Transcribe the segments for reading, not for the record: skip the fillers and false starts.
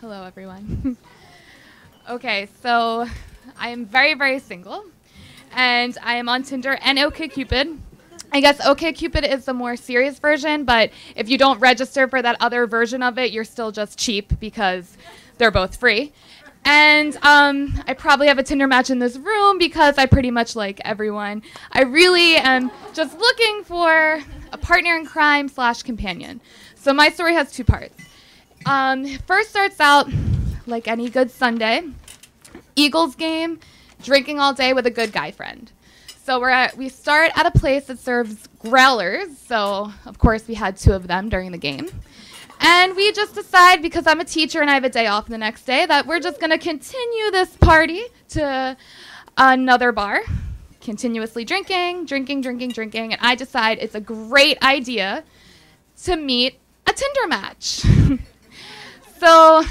Hello, everyone. Okay, so I am very, very single, and I am on Tinder and OkCupid. I guess OkCupid is the more serious version, but if you don't register for that other version of it, you're still just cheap because they're both free. And I probably have a Tinder match in this room because I pretty much like everyone. I really am just looking for a partner in crime / companion. So my story has two parts. First starts out like any good Sunday, Eagles game, drinking all day with a good guy friend. So we start at a place that serves growlers, so of course we had 2 of them during the game. And we just decide, because I'm a teacher and I have a day off the next day, that we're just going to continue this party to another bar, continuously drinking, and I decide it's a great idea to meet a Tinder match. So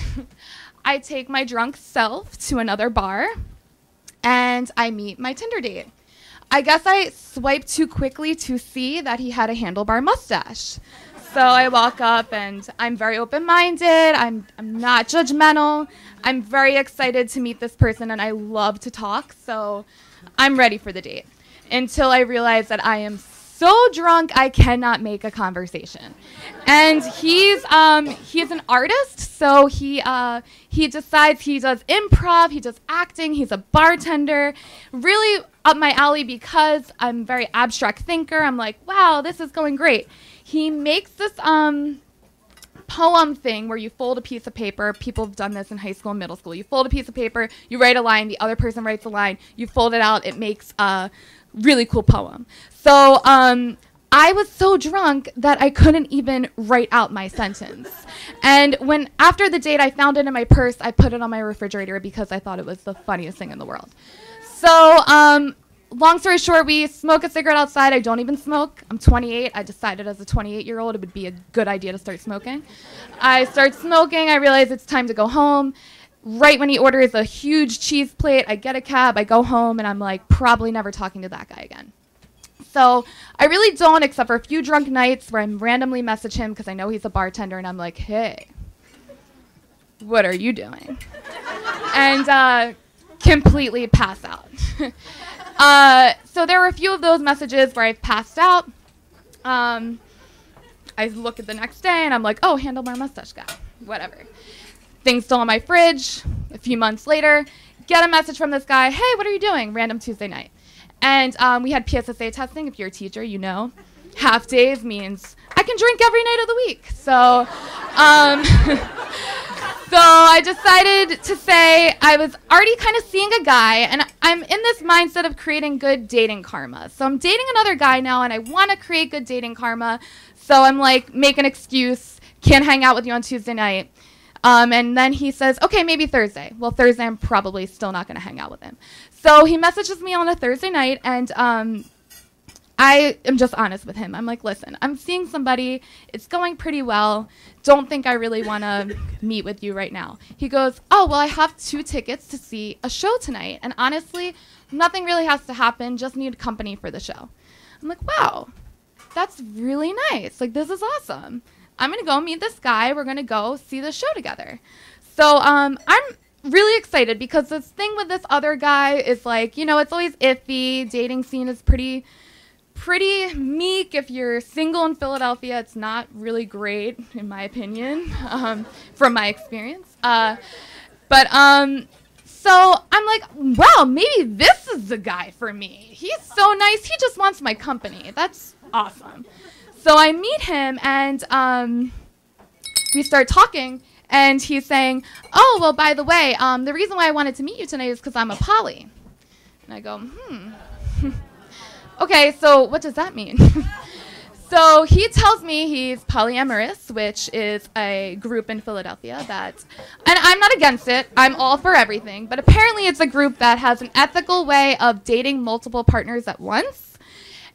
I take my drunk self to another bar, and I meet my Tinder date. I guess I swiped too quickly to see that he had a handlebar mustache. So I walk up, and I'm very open-minded. I'm not judgmental. I'm very excited to meet this person, and I love to talk, so I'm ready for the date. Until I realize that I am so drunk I cannot make a conversation. And he's an artist, so he decides he does improv, he does acting, he's a bartender. Really up my alley because I'm a very abstract thinker. I'm like, wow, this is going great. He makes this poem thing where you fold a piece of paper. People have done this in high school and middle school. You fold a piece of paper, you write a line, the other person writes a line, you fold it out, it makes a really cool poem. So I was so drunk that I couldn't even write out my sentence. And after the date, I found it in my purse. I put it on my refrigerator because I thought it was the funniest thing in the world. So long story short, we smoke a cigarette outside. I don't even smoke. I'm 28. I decided as a 28-year-old it would be a good idea to start smoking. I start smoking. I realize it's time to go home. Right when he orders a huge cheese plate, I get a cab, I go home, and I'm like, probably never talking to that guy again. So I really don't, except for a few drunk nights where I randomly message him because I know he's a bartender, and I'm like, hey, what are you doing? And completely pass out. So there were a few of those messages where I've passed out. I look at the next day, and I'm like, oh, handlebar mustache guy, whatever. Things still in my fridge. A few months later, get a message from this guy. Hey, what are you doing? Random Tuesday night. And we had PSSA testing. If you're a teacher, you know. Half days means I can drink every night of the week. So, so I decided to say I was already kind of seeing a guy, and I'm in this mindset of creating good dating karma. So I'm dating another guy now, and I want to create good dating karma. So I'm like, make an excuse. Can't hang out with you on Tuesday night. And then he says, okay, maybe Thursday. Well, Thursday, I'm probably still not going to hang out with him. So he messages me on a Thursday night, and I am just honest with him. I'm like, listen, I'm seeing somebody. It's going pretty well. Don't think I really want to meet with you right now. He goes, oh, well, I have 2 tickets to see a show tonight. And honestly, nothing really has to happen. Just need company for the show. I'm like, wow, that's really nice. Like, this is awesome. I'm going to go meet this guy. We're going to go see the show together. So I'm really excited because this thing with this other guy is like, you know, it's always iffy. Dating scene is pretty meek. If you're single in Philadelphia, it's not really great, in my opinion, from my experience. So I'm like, wow, maybe this is the guy for me. He's so nice. He just wants my company. That's awesome. So I meet him, and we start talking, and he's saying, oh, well, by the way, the reason why I wanted to meet you tonight is because I'm a poly. And I go, okay, so what does that mean? So he tells me he's polyamorous, which is a group in Philadelphia and I'm not against it. I'm all for everything. But apparently it's a group that has an ethical way of dating multiple partners at once.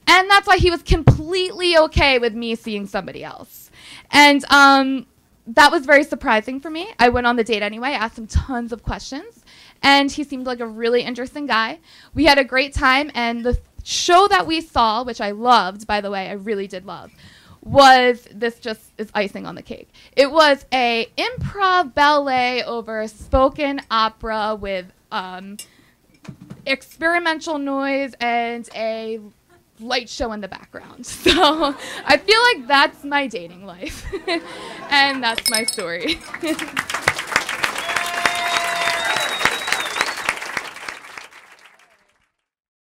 And that's why he was completely okay with me seeing somebody else. And that was very surprising for me. I went on the date anyway, asked him tons of questions, and he seemed like a really interesting guy. We had a great time, and the show that we saw, which I loved, by the way, I really did love, was, this just is icing on the cake. It was a improv ballet over spoken opera with experimental noise and a light show in the background. So I feel like that's my dating life. And that's my story.